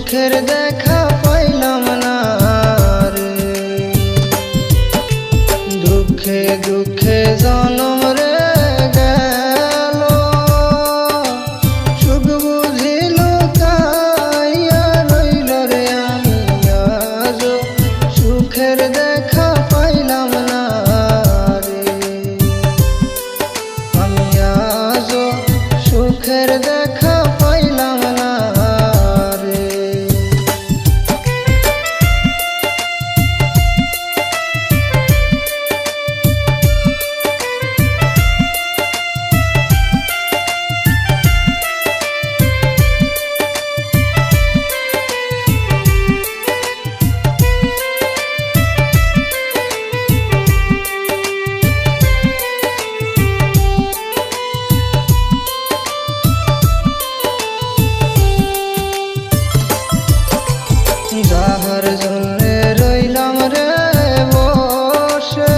সুখের দেখা পাইলাম না রে, দুঃখে দুঃখে জনম রে গেল, সুখ বুঝিল কাইয়া রইল রে। আমি আজ সুখের দেখা পাইলাম না রে, আমি আজ সুখের দেখা পাইলাম না রে। যাহার জন্যে রইলাম রে বসে,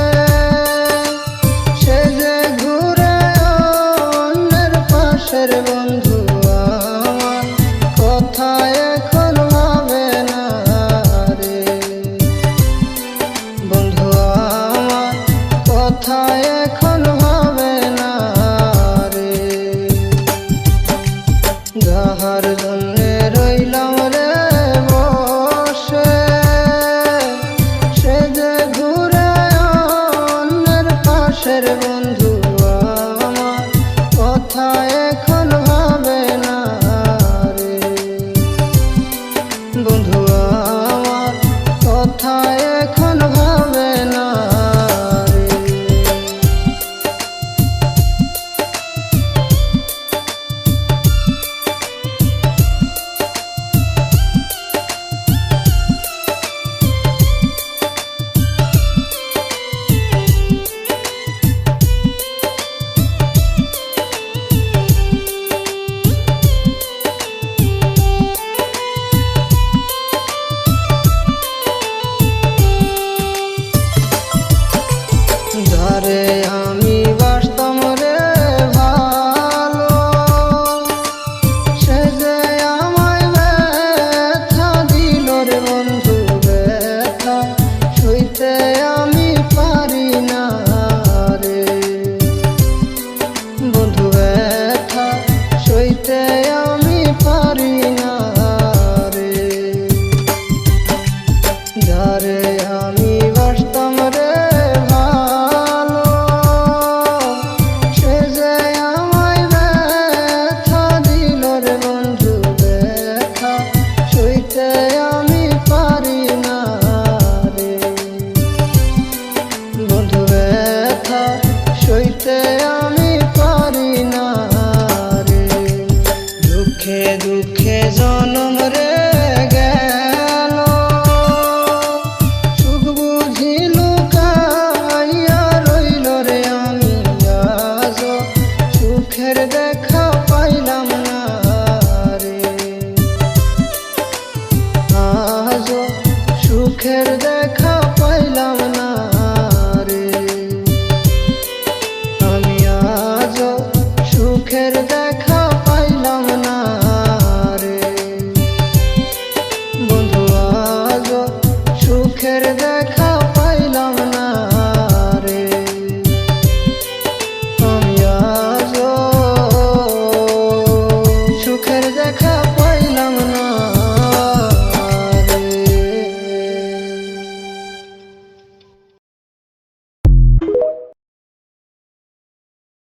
সে যে ঘুরে অন্যের পাশের বন্ধু আমার কথা এখন ভাবে না রে, বন্ধু আমার কথা এখন ভাবে না রে। যাহার জন্যে রইলাম রে বসে, সে যে ঘুরে অন্যের পাশের বন্ধু আমার কথা এখন ভাবে না রে, বন্ধু